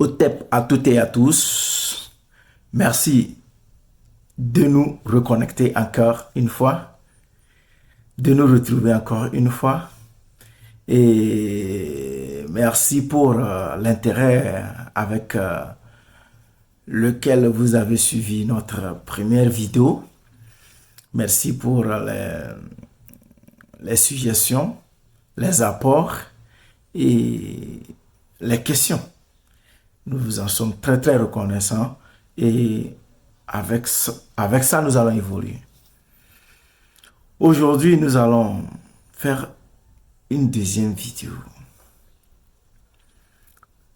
Otep à toutes et à tous. Merci de nous reconnecter encore une fois, de nous retrouver encore une fois. Et merci pour l'intérêt avec lequel vous avez suivi notre première vidéo. Merci pour les suggestions, les apports et les questions. Nous vous en sommes très très reconnaissants et avec ça, nous allons évoluer. Aujourd'hui, nous allons faire une deuxième vidéo.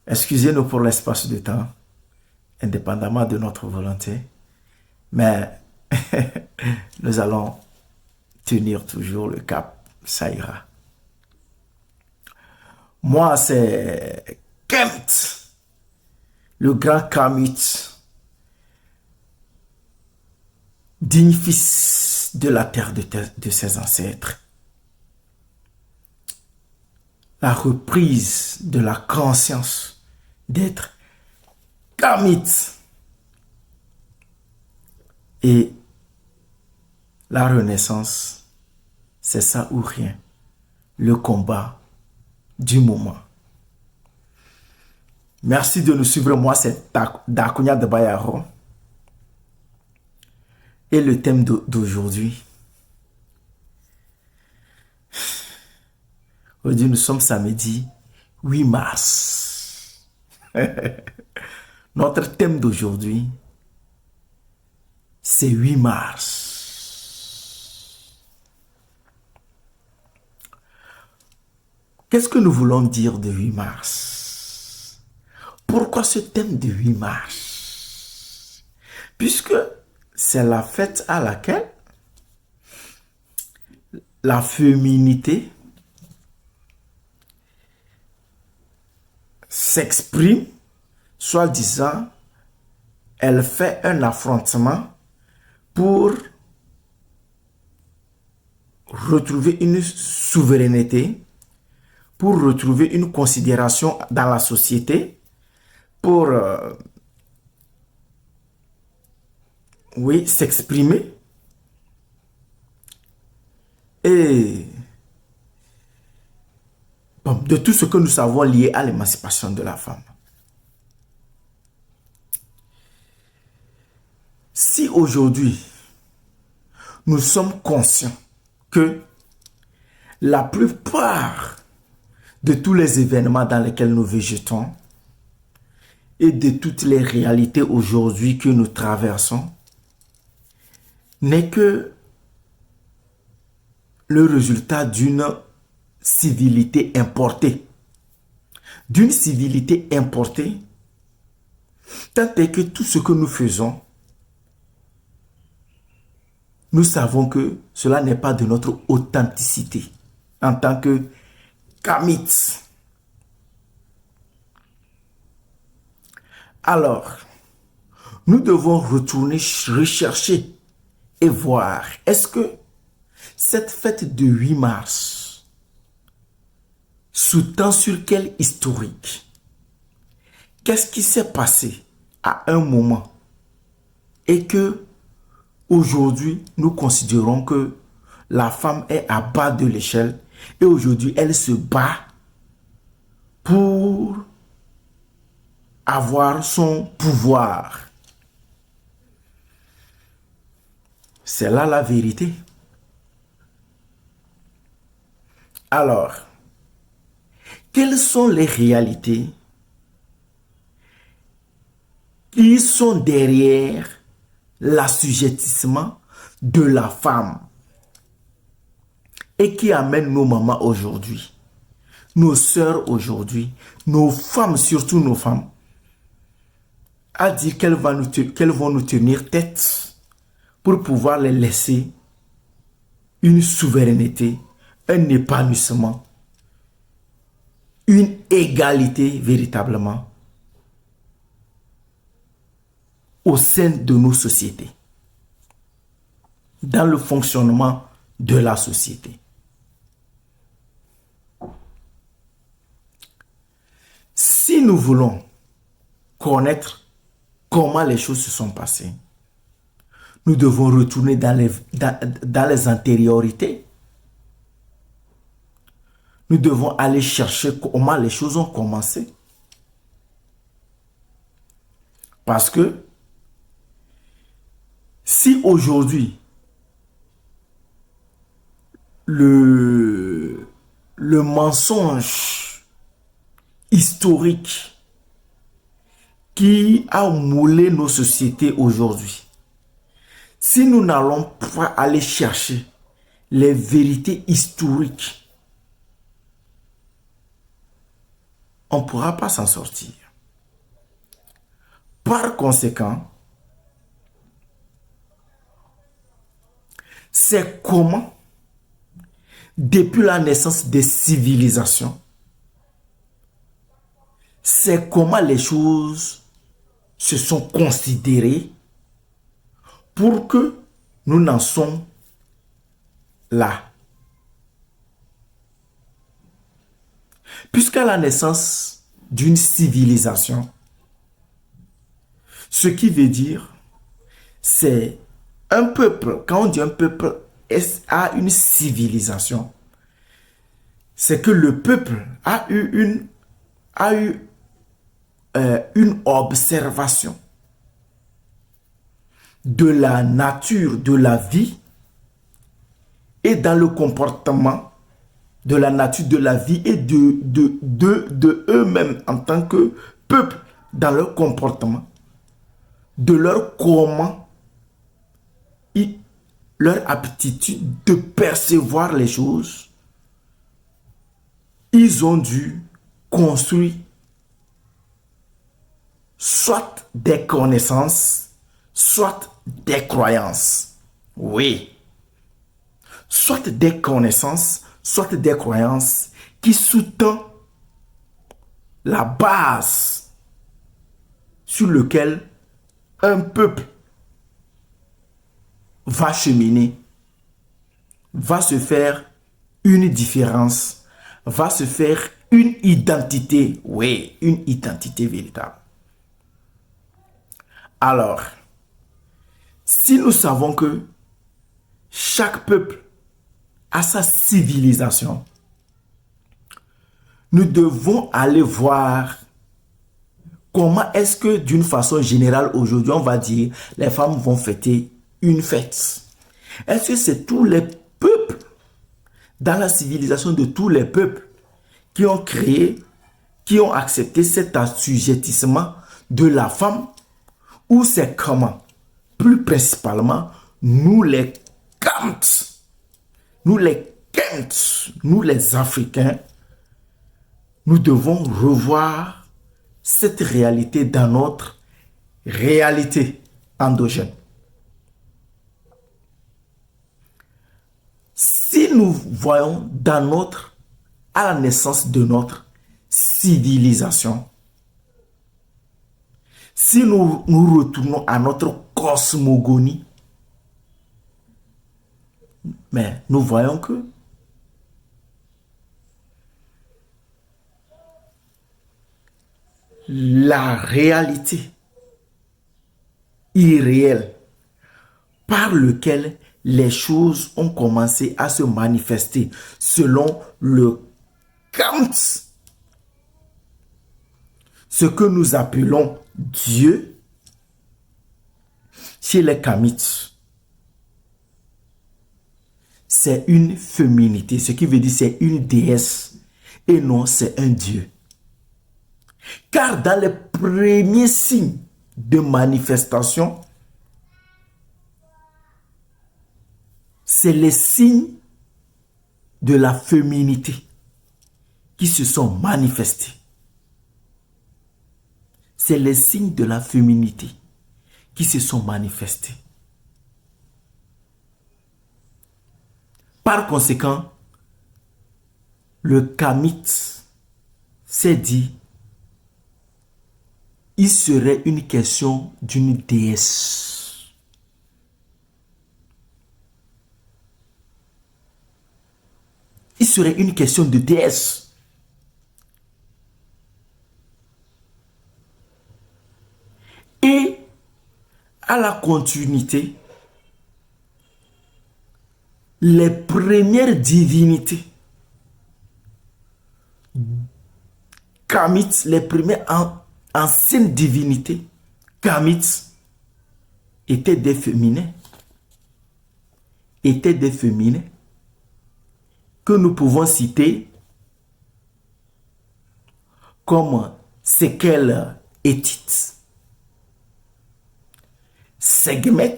Excusez-nous pour l'espace de temps, indépendamment de notre volonté, mais nous allons tenir toujours le cap, ça ira. Moi, c'est Kemt, le grand Kamut, digne fils de la terre de ses ancêtres. La reprise de la conscience d'être Kamut. Et la renaissance, c'est ça ou rien. Le combat du moment. Merci de nous suivre. Moi, c'est Dakunya de Bayaro. Et le thème d'aujourd'hui. Aujourd'hui, nous sommes samedi 8 mars. Notre thème d'aujourd'hui, c'est 8 mars. Qu'est-ce que nous voulons dire de 8 mars? Pourquoi ce thème de 8 mars? Puisque c'est la fête à laquelle la féminité s'exprime, soi-disant, elle fait un affrontement pour retrouver une souveraineté, pour retrouver une considération dans la société, pour s'exprimer et de tout ce que nous savons lié à l'émancipation de la femme. Si aujourd'hui, nous sommes conscients que la plupart de tous les événements dans lesquels nous végétons et de toutes les réalités aujourd'hui que nous traversons n'est que le résultat d'une civilité importée. D'une civilité importée, tant est que tout ce que nous faisons, nous savons que cela n'est pas de notre authenticité en tant que Kamut. Alors, nous devons retourner rechercher et voir, est-ce que cette fête de 8 mars sous-tend sur quel historique? Qu'est-ce qui s'est passé à un moment et que aujourd'hui nous considérons que la femme est à bas de l'échelle et aujourd'hui elle se bat pour avoir son pouvoir? C'est là la vérité. Alors, quelles sont les réalités qui sont derrière l'assujettissement de la femme et qui amènent nos mamans aujourd'hui, nos sœurs aujourd'hui, nos femmes, surtout nos femmes, à dire qu'elles vont nous tenir tête pour pouvoir les laisser une souveraineté, un épanouissement, une égalité véritablement au sein de nos sociétés, dans le fonctionnement de la société. Si nous voulons connaître comment les choses se sont passées, nous devons retourner dans les antériorités. Nous devons aller chercher comment les choses ont commencé. Parce que si aujourd'hui, le mensonge historique qui a moulé nos sociétés aujourd'hui, si nous n'allons pas aller chercher les vérités historiques, on ne pourra pas s'en sortir. Par conséquent, c'est comment, depuis la naissance des civilisations, c'est comment les choses se sont considérées pour que nous n'en sommes là. Puisqu'à la naissance d'une civilisation, ce qui veut dire, c'est un peuple, quand on dit un peuple a une civilisation, c'est que le peuple a eu une observation de la nature de la vie et dans le comportement de la nature de la vie et de eux-mêmes en tant que peuple, dans leur comportement, de leur comment, leur aptitude de percevoir les choses. Ils ont dû construire soit des connaissances, soit des croyances. Oui. Soit des connaissances, soit des croyances qui sous-tendent la base sur laquelle un peuple va cheminer, va se faire une différence, va se faire une identité. Oui, une identité véritable. Alors, si nous savons que chaque peuple a sa civilisation, nous devons aller voir comment est-ce que d'une façon générale aujourd'hui, on va dire, les femmes vont fêter une fête. Est-ce que c'est tous les peuples, dans la civilisation de tous les peuples, qui ont créé, qui ont accepté cet assujettissement de la femme, ou c'est comment? Plus principalement, nous les Kants, nous les Africains, nous devons revoir cette réalité dans notre réalité endogène. Si nous voyons à la naissance de notre civilisation, si nous retournons à notre cosmogonie, mais nous voyons que la réalité irréelle par laquelle les choses ont commencé à se manifester selon le Kant, ce que nous appelons Dieu chez les Kamites, c'est une féminité, ce qui veut dire c'est une déesse et non c'est un Dieu. Car dans les premiers signes de manifestation, c'est les signes de la féminité qui se sont manifestés. C'est les signes de la féminité qui se sont manifestés. Par conséquent, le Kamite s'est dit, il serait une question d'une déesse. Il serait une question de déesse. Et à la continuité, les premières divinités kamites, les premières anciennes divinités kamites étaient des féminins. Que nous pouvons citer comme Sekhel Hétite, Sekhmet,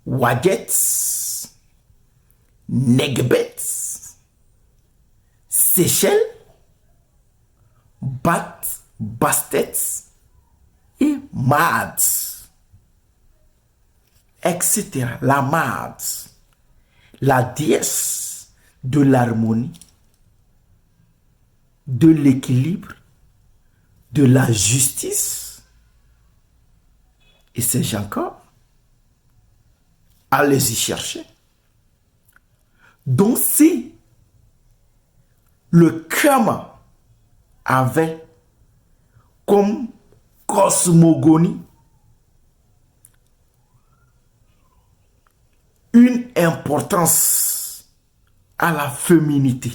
Waget, Negbet, Séchel, Bat, Bastet et Mad, etc. La Mad, la déesse de l'harmonie, de l'équilibre, de la justice. Et c'est encore, allez y chercher. Donc si le Kama avait comme cosmogonie une importance à la féminité,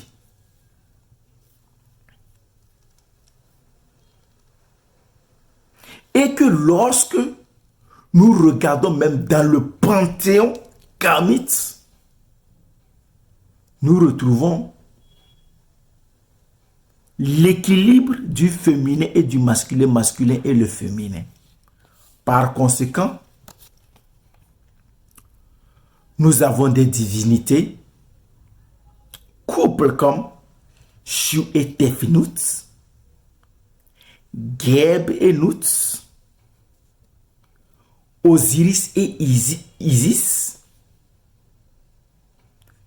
et que lorsque nous regardons même dans le panthéon kamite, nous retrouvons l'équilibre du féminin et du masculin, masculin et le féminin. Par conséquent, nous avons des divinités, couples comme Shu et Tefnut, Geb et Nut, Osiris et Isis,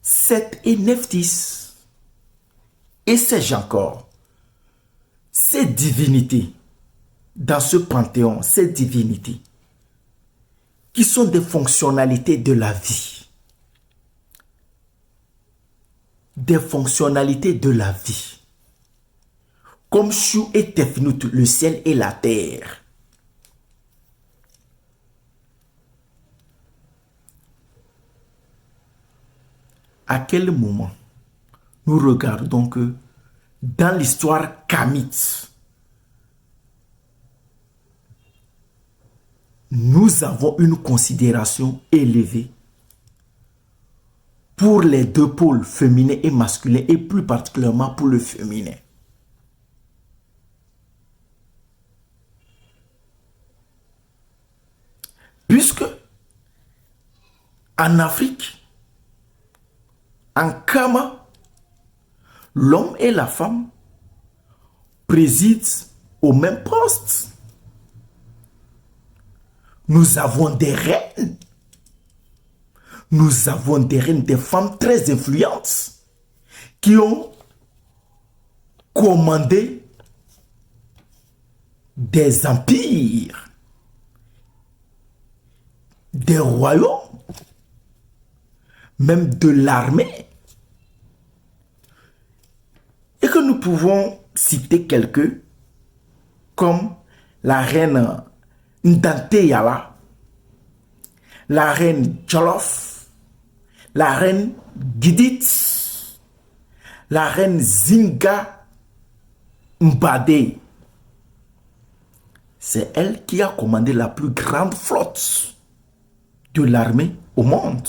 Seth et Nephthys. Et sais-je encore, ces divinités, dans ce panthéon, ces divinités, qui sont des fonctionnalités de la vie, des fonctionnalités de la vie, comme Shu et Tefnut, le ciel et la terre. À quel moment nous regardons que dans l'histoire kamite, nous avons une considération élevée pour les deux pôles, féminin et masculin, et plus particulièrement pour le féminin. Puisque en Afrique, en Kama, l'homme et la femme président au même poste. Nous avons des reines. Nous avons des reines, des femmes très influentes qui ont commandé des empires, des royaumes, même de l'armée. Et que nous pouvons citer quelques comme la reine Ndanteyala, la reine Jolof, la reine Gidit, la reine Zinga Mbade. C'est elle qui a commandé la plus grande flotte de l'armée au monde.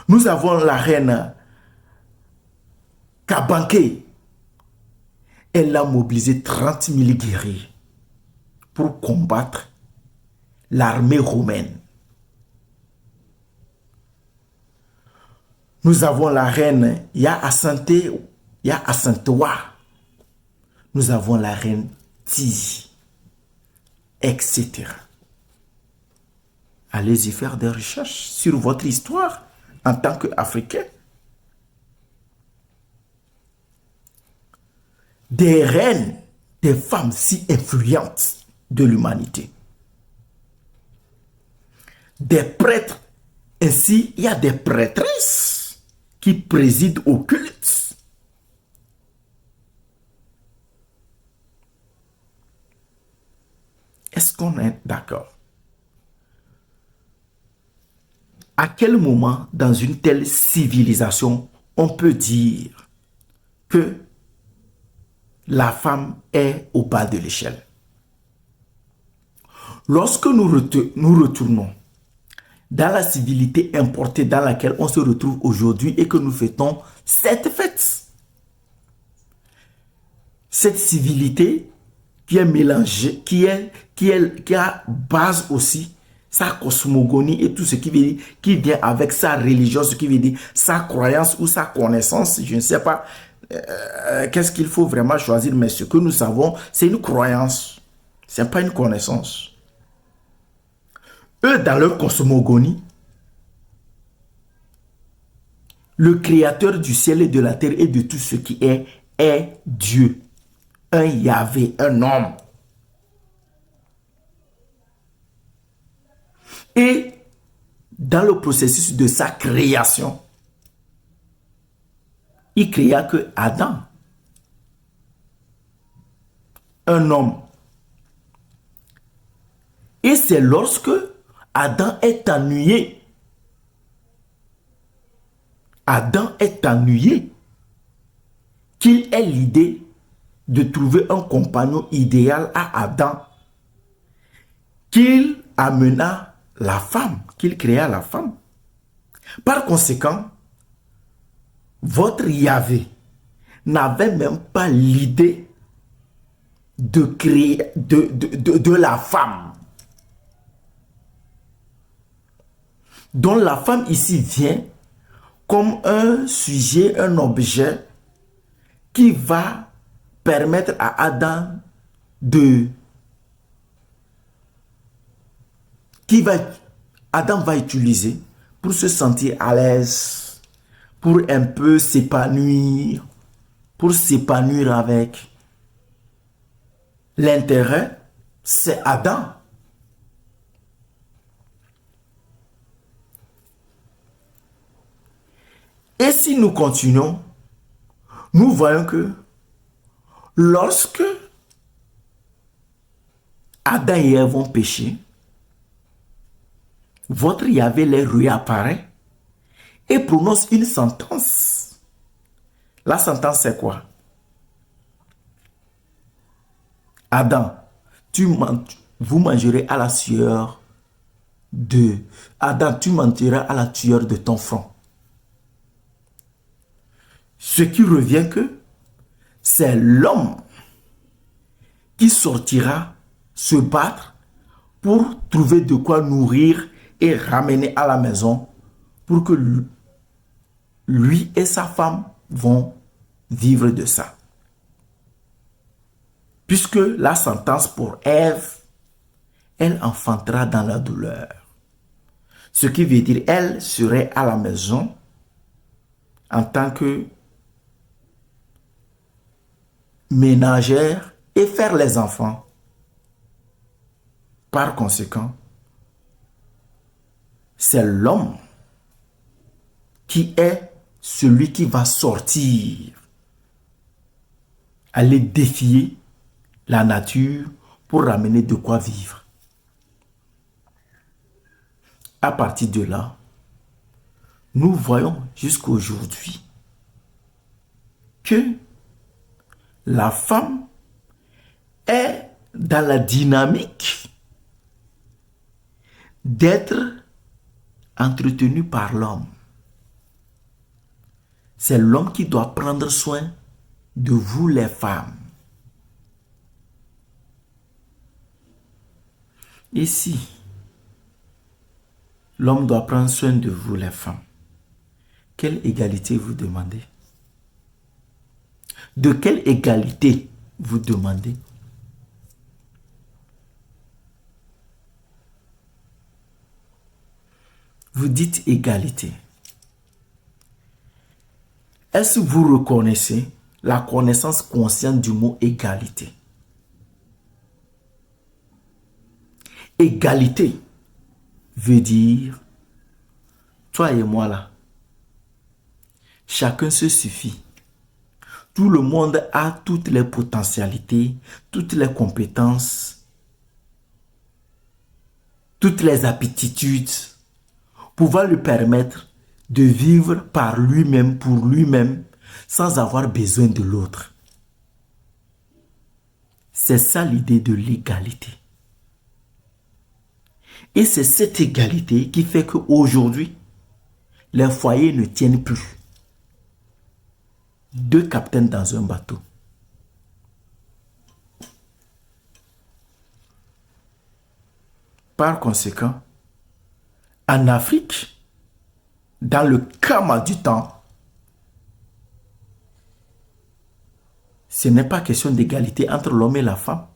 Nous avons la reine Kabanke. Elle a mobilisé 30 000 guerriers pour combattre l'armée romaine. Nous avons la reine Assantewa. Nous avons la reine Tizi, etc. Allez-y faire des recherches sur votre histoire en tant qu'Africain. Des reines, des femmes si influentes de l'humanité. Des prêtres, ainsi il y a des prêtresses qui président au culte. Est-ce qu'on est d'accord? À quel moment dans une telle civilisation on peut dire que la femme est au bas de l'échelle? Lorsque nous retournons dans la civilité importée dans laquelle on se retrouve aujourd'hui et que nous fêtons cette fête, cette civilité qui est mélangée, qui a base aussi sa cosmogonie et tout ce qui veut dire, qui vient avec sa religion, ce qui veut dire sa croyance ou sa connaissance, je ne sais pas qu'est-ce qu'il faut vraiment choisir, mais ce que nous savons, c'est une croyance, ce n'est pas une connaissance. Eux, dans leur cosmogonie, le créateur du ciel et de la terre et de tout ce qui est Dieu. Un Yahvé, un homme. Et dans le processus de sa création, il créa que Adam, un homme. Et c'est lorsque Adam est ennuyé, qu'il ait l'idée de trouver un compagnon idéal à Adam, qu'il amena la femme, qu'il créa la femme. Par conséquent, votre Yahvé n'avait même pas l'idée de créer de la femme. Donc la femme ici vient comme un sujet, un objet qui va permettre à Adam Adam va utiliser pour se sentir à l'aise, pour un peu s'épanouir, avec. L'intérêt, c'est Adam. Et si nous continuons, nous voyons que lorsque Adam et Ève ont péché, votre Yahvé les réapparaît et prononce une sentence. La sentence, c'est quoi? Adam, vous mangerez à la sueur de... Adam, tu mentiras à la sueur de ton front. Ce qui revient que c'est l'homme qui sortira se battre pour trouver de quoi nourrir et ramener à la maison pour que lui et sa femme vont vivre de ça. Puisque la sentence pour Ève, elle enfantera dans la douleur. Ce qui veut dire elle serait à la maison en tant que ménagère et faire les enfants. Par conséquent, c'est l'homme qui est celui qui va sortir, aller défier la nature pour ramener de quoi vivre. À partir de là, nous voyons jusqu'à aujourd'hui que la femme est dans la dynamique d'être entretenue par l'homme. C'est l'homme qui doit prendre soin de vous les femmes. Et si l'homme doit prendre soin de vous les femmes, quelle égalité vous demandez? De quelle égalité vous demandez? Vous dites égalité. Est-ce que vous reconnaissez la connaissance consciente du mot égalité? Égalité veut dire, toi et moi là, chacun se suffit. Tout le monde a toutes les potentialités, toutes les compétences toutes les aptitudes, pouvant lui permettre de vivre par lui-même, pour lui-même, sans avoir besoin de l'autre. C'est ça l'idée de l'égalité. Et c'est cette égalité qui fait qu'aujourd'hui, les foyers ne tiennent plus. Deux capitaines dans un bateau. Par conséquent, en Afrique, dans le Kama du temps, ce n'est pas question d'égalité entre l'homme et la femme.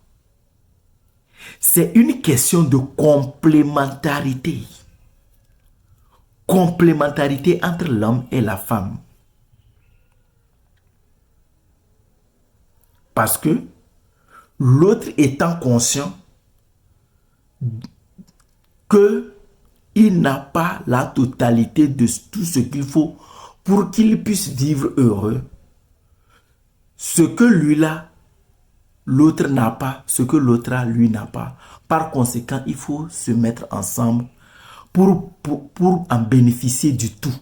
C'est une question de complémentarité. Complémentarité entre l'homme et la femme. Parce que l'autre étant conscient qu'il n'a pas la totalité de tout ce qu'il faut pour qu'il puisse vivre heureux. Ce que lui a, l'autre n'a pas. Ce que l'autre a, lui n'a pas. Par conséquent, il faut se mettre ensemble pour en bénéficier du tout.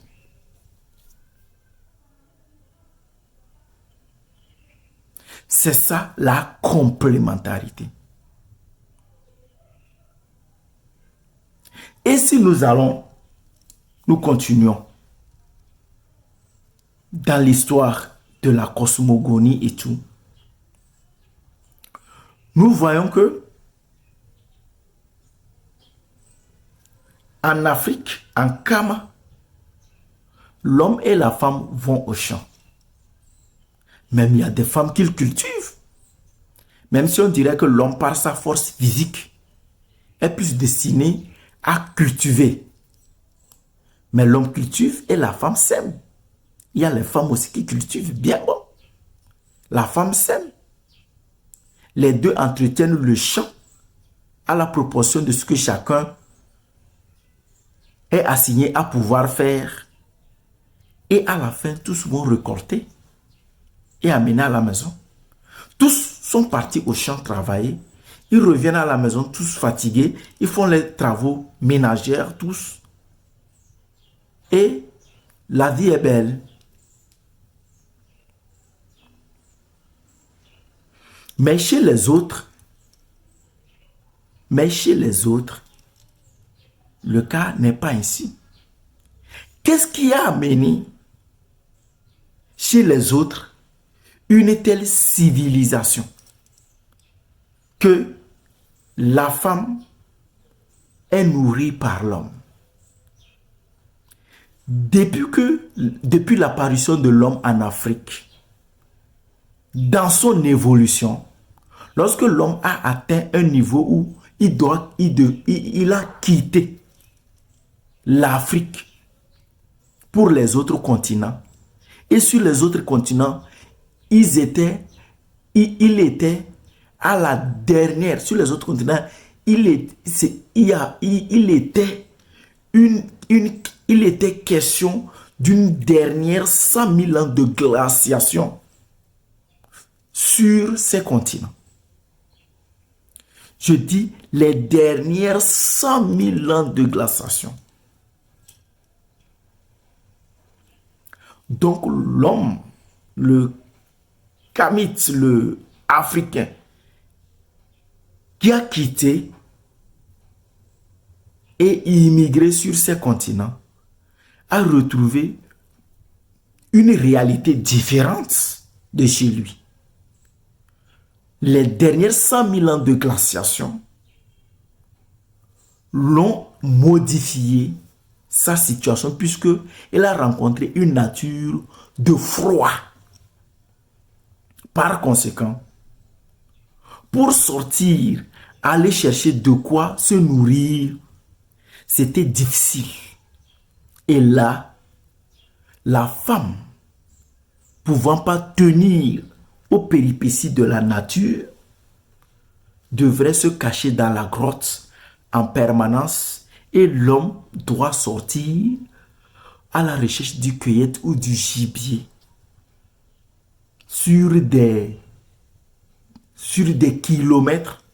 C'est ça la complémentarité. Et si nous continuons dans l'histoire de la cosmogonie et tout, nous voyons que en Afrique, en Kama, l'homme et la femme vont au champ. Même il y a des femmes qui le cultivent. Même si on dirait que l'homme, par sa force physique, est plus destiné à cultiver. Mais l'homme cultive et la femme sème. Il y a les femmes aussi qui cultivent bien bon. La femme sème. Les deux entretiennent le champ à la proportion de ce que chacun est assigné à pouvoir faire. Et à la fin, tous vont récolter et amener à la maison. Tous sont partis au champ travailler. Ils reviennent à la maison tous fatigués. Ils font les travaux ménagers tous. Et la vie est belle. Mais chez les autres, le cas n'est pas ainsi. Qu'est-ce qui a amené chez les autres une telle civilisation que la femme est nourrie par l'homme? Depuis l'apparition de l'homme en Afrique, dans son évolution, lorsque l'homme a atteint un niveau où il a quitté l'Afrique pour les autres continents, et sur les autres continents, il était à la dernière, sur les autres continents, il était question d'une dernière 100 000 ans de glaciation sur ces continents. Je dis les dernières 100 000 ans de glaciation. Donc l'homme, le Kamite, le Africain, qui a quitté et immigré sur ces continents, a retrouvé une réalité différente de chez lui. Les dernières 100 000 ans de glaciation l'ont modifié sa situation puisqu'il a rencontré une nature de froid. Par conséquent, pour sortir, aller chercher de quoi se nourrir, c'était difficile. Et là, la femme, pouvant pas tenir aux péripéties de la nature, devrait se cacher dans la grotte en permanence et l'homme doit sortir à la recherche du cueillette ou du gibier sur des kilomètres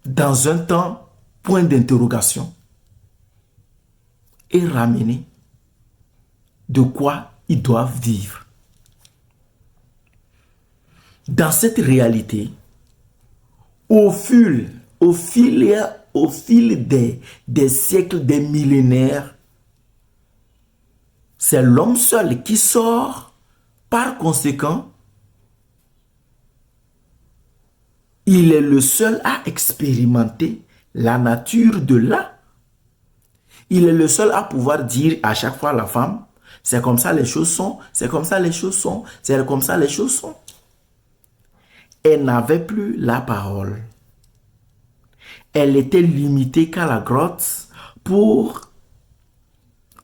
dans un temps, point d'interrogation, et ramener de quoi ils doivent vivre. Dans cette réalité, au fil des siècles, des millénaires, c'est l'homme seul qui sort. Par conséquent, il est le seul à expérimenter la nature de là. Il est le seul à pouvoir dire à chaque fois à la femme, c'est comme ça les choses sont, c'est comme ça les choses sont, c'est comme ça les choses sont. Elle n'avait plus la parole. Elle était limitée qu'à la grotte pour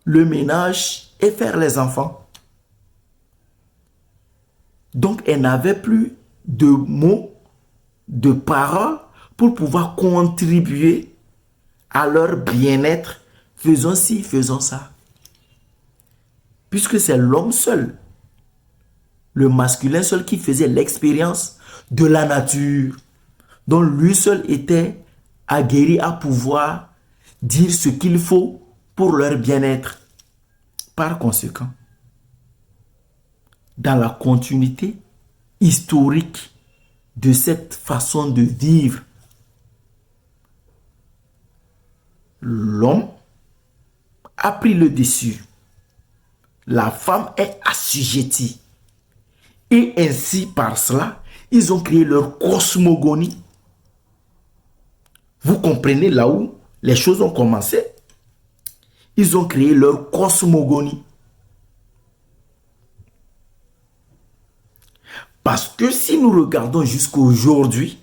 le ménage et faire les enfants. Donc, elle n'avait plus de mots, de paroles pour pouvoir contribuer à leur bien-être. Faisons ci, faisons ça. Puisque c'est l'homme seul, le masculin seul qui faisait l'expérience de la nature, dont lui seul était aguerri à pouvoir dire ce qu'il faut pour leur bien-être. Par conséquent, dans la continuité historique de cette façon de vivre, l'homme a pris le dessus. La femme est assujettie. Et ainsi, par cela, ils ont créé leur cosmogonie. Vous comprenez là où les choses ont commencé? Ils ont créé leur cosmogonie. Parce que si nous regardons jusqu'à aujourd'hui,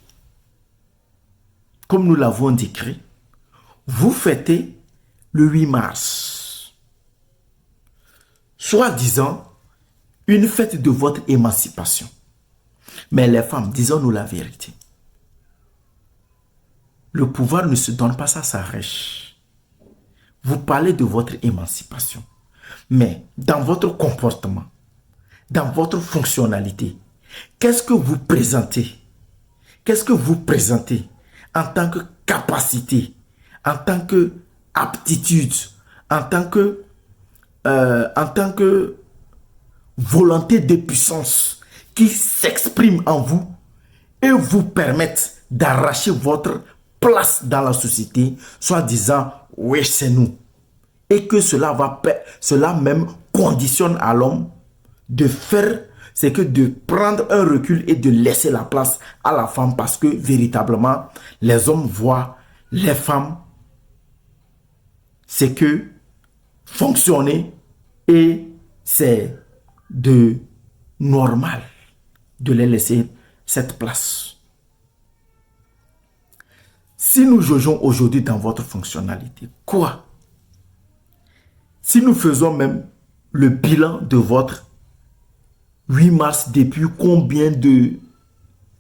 comme nous l'avons décrit, vous fêtez le 8 mars, soi-disant une fête de votre émancipation. Mais les femmes, disons-nous la vérité, le pouvoir ne se donne pas, ça s'arrache. Vous parlez de votre émancipation, mais dans votre comportement, dans votre fonctionnalité, qu'est-ce que vous présentez? Qu'est-ce que vous présentez en tant que capacité, en tant que aptitude, en tant que volonté de puissance qui s'exprime en vous et vous permettent d'arracher votre place dans la société, soit disant oui c'est nous, et que cela même conditionne à l'homme de faire, c'est que de prendre un recul et de laisser la place à la femme, parce que véritablement les hommes voient les femmes, c'est que fonctionner, et c'est de normal de les laisser cette place. Si nous jugeons aujourd'hui dans votre fonctionnalité, quoi? Si nous faisons même le bilan de votre 8 mars, depuis combien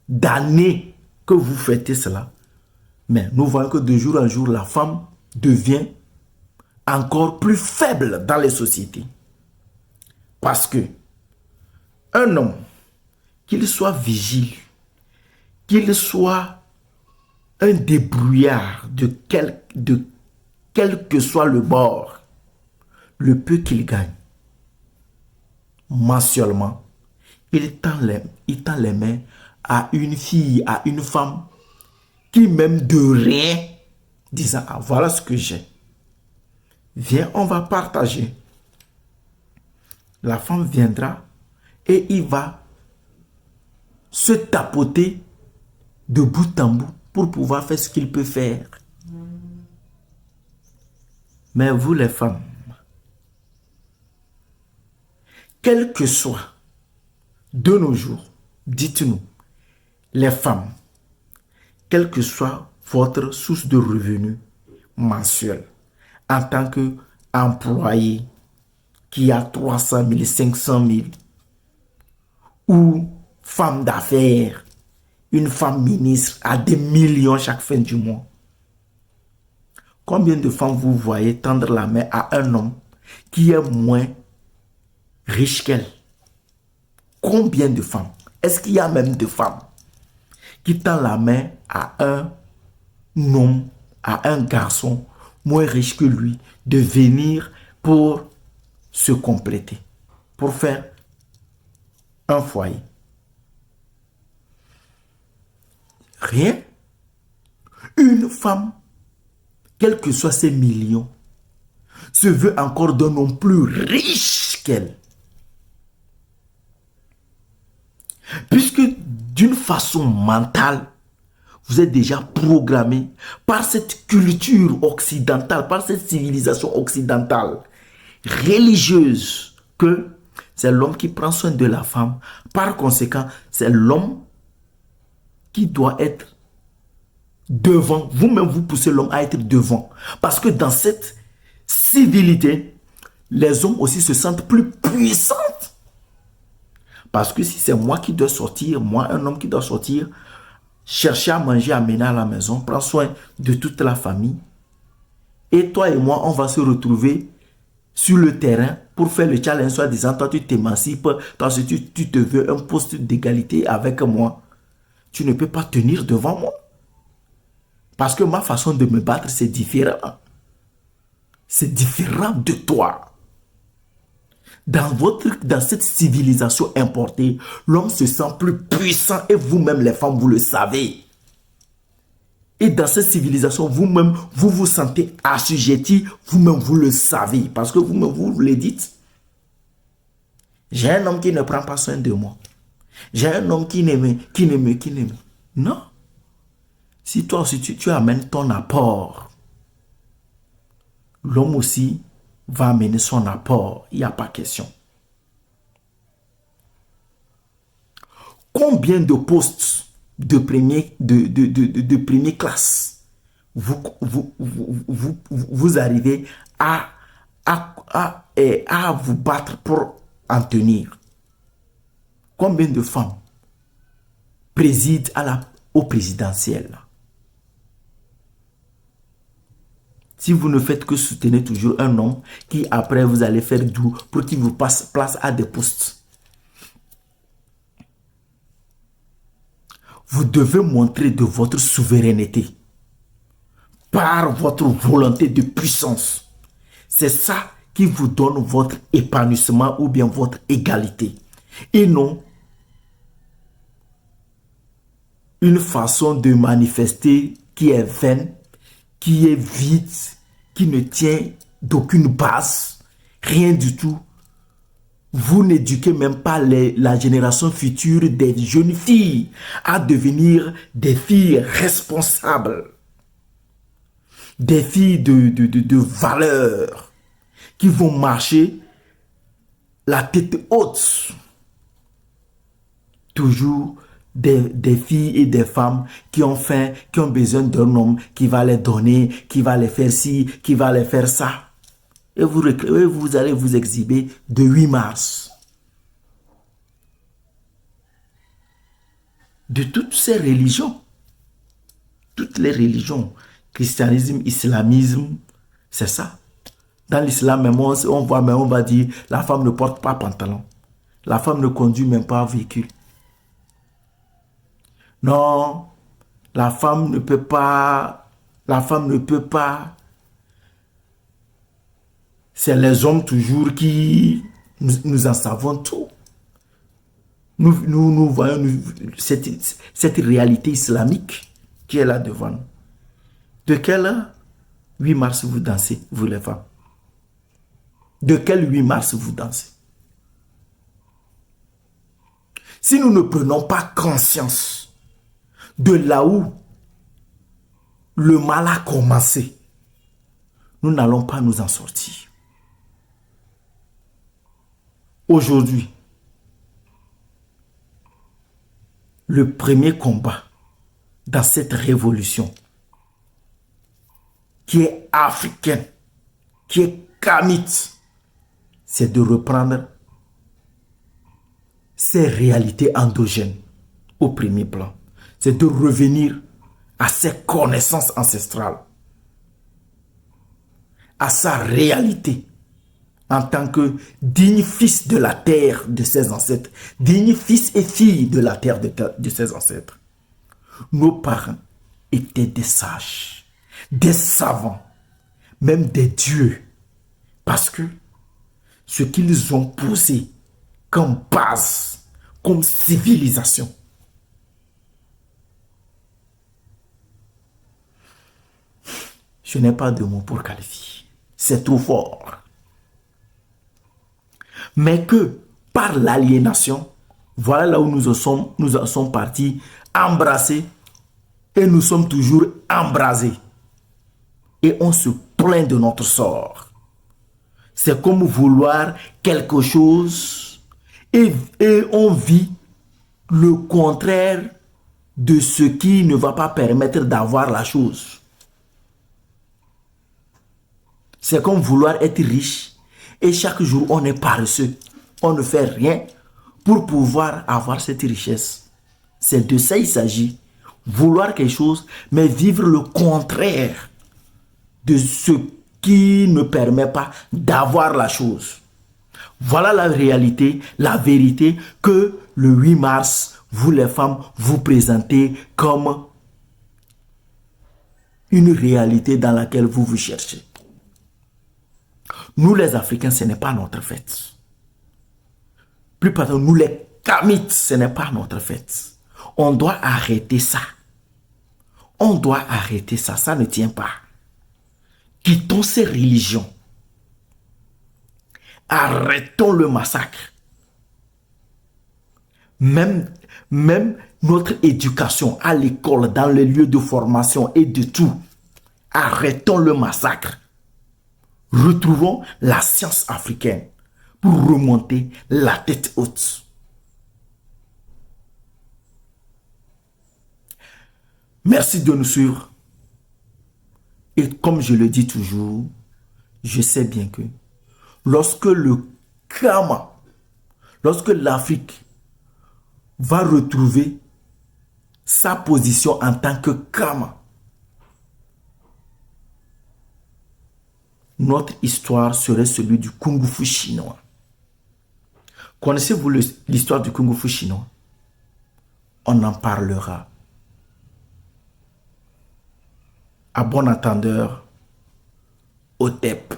d'années que vous fêtez cela, mais nous voyons que de jour en jour, la femme devient encore plus faible dans les sociétés. Parce que un homme, qu'il soit vigile, qu'il soit un débrouillard de quel que soit le bord, le peu qu'il gagne, mensuellement, il tend les mains à une fille, à une femme qui même de rien, disant, ah, voilà ce que j'ai. Viens, on va partager. La femme viendra et il va se tapoter de bout en bout pour pouvoir faire ce qu'il peut faire. Mais vous les femmes, quel que soit de nos jours, dites-nous, les femmes, quelle que soit votre source de revenus mensuel, en tant qu'employé qui a 300 000, 500 000, ou femme d'affaires, une femme ministre a des millions chaque fin du mois. Combien de femmes vous voyez tendre la main à un homme qui est moins riche qu'elle? Combien de femmes? Est-ce qu'il y a même de femmes qui tendent la main à un homme à un garçon moins riche que lui de venir pour se compléter, pour faire un foyer. Rien. Une femme, quels que soient ses millions, se veut encore d'un homme plus riche qu'elle. Puisque d'une façon mentale, vous êtes déjà programmé par cette culture occidentale, par cette civilisation occidentale, religieuse, que c'est l'homme qui prend soin de la femme. Par conséquent, c'est l'homme qui doit être devant. Vous-même, vous poussez l'homme à être devant. Parce que dans cette civilité, les hommes aussi se sentent plus puissants. Parce que si c'est moi qui dois sortir, moi, un homme qui doit sortir, chercher à manger, amener à la maison, prendre soin de toute la famille, et toi et moi, on va se retrouver sur le terrain pour faire le challenge, soit disant, toi tu t'émancipes, toi tu te veux un poste d'égalité avec moi. Tu ne peux pas tenir devant moi. Parce que ma façon de me battre, c'est différent. C'est différent de toi. Dans cette civilisation importée, l'homme se sent plus puissant et vous-même, les femmes, vous le savez. Et dans cette civilisation, vous-même, vous vous sentez assujetti, vous-même, vous le savez. Parce que vous-même, vous le dites. J'ai un homme qui ne prend pas soin de moi. J'ai un homme qui n'aime. Non. Si toi aussi, tu amènes ton apport, l'homme aussi va amener son apport. Il n'y a pas question. Combien de postes de première classe vous arrivez à vous battre pour en tenir? Combien de femmes président au présidentiel? Si vous ne faites que soutenir toujours un homme qui après vous allez faire doux pour qu'il vous passe place à des postes. Vous devez montrer de votre souveraineté par votre volonté de puissance. C'est ça qui vous donne votre épanouissement ou bien votre égalité. Et non une façon de manifester qui est vaine, qui est vide, qui ne tient d'aucune base, rien du tout. Vous n'éduquez même pas la génération future des jeunes filles à devenir des filles responsables, des filles de valeur, qui vont marcher la tête haute. Toujours des filles et des femmes qui ont faim, qui ont besoin d'un homme qui va les donner, qui va les faire ci, qui va les faire ça. Et vous allez vous exhiber de 8 mars. De toutes ces religions, toutes les religions, christianisme, islamisme, c'est ça. Dans l'islam, même on va dire, la femme ne porte pas pantalon. La femme ne conduit même pas un véhicule. Non, la femme ne peut pas. C'est les hommes toujours qui nous en savons tout. Nous voyons cette réalité islamique qui est là devant nous. De quel 8 mars vous dansez, vous les femmes? De quel 8 mars vous dansez? Si nous ne prenons pas conscience de là où le mal a commencé, nous n'allons pas nous en sortir. Aujourd'hui, le premier combat dans cette révolution qui est africaine, qui est kamite, c'est de reprendre ces réalités endogènes au premier plan. C'est de revenir à ses connaissances ancestrales, à sa réalité en tant que digne fils de la terre de ses ancêtres, digne fils et fille de la terre de ses ancêtres. Nos parents, étaient des sages, des savants, même des dieux. Parce que ce qu'ils ont posé comme base, comme civilisation, je n'ai pas de mots pour qualifier. C'est trop fort. Mais que par l'aliénation, voilà là où nous en sommes partis embrassés et nous sommes toujours embrasés. Et on se plaint de notre sort. C'est comme vouloir quelque chose et on vit le contraire de ce qui ne va pas permettre d'avoir la chose. C'est comme vouloir être riche et chaque jour on est paresseux. On ne fait rien pour pouvoir avoir cette richesse. C'est de ça il s'agit. Vouloir quelque chose, mais vivre le contraire de ce qui ne permet pas d'avoir la chose. Voilà la réalité, la vérité que le 8 mars, vous les femmes, vous présentez comme une réalité dans laquelle vous vous cherchez. Nous les Africains, ce n'est pas notre fête. Plus pardon, nous les Kamites, ce n'est pas notre fête. On doit arrêter ça. On doit arrêter ça, ça ne tient pas. Quittons ces religions. Arrêtons le massacre. Même notre éducation à l'école, dans les lieux de formation et de tout. Arrêtons le massacre. Retrouvons la science africaine pour remonter la tête haute. Merci de nous suivre. Et comme je le dis toujours, je sais bien que lorsque le Kama, lorsque l'Afrique va retrouver sa position en tant que Kama, notre histoire serait celui du Kung Fu chinois. Connaissez-vous l'histoire du Kung Fu chinois? On en parlera. À bon entendeur, Hotep.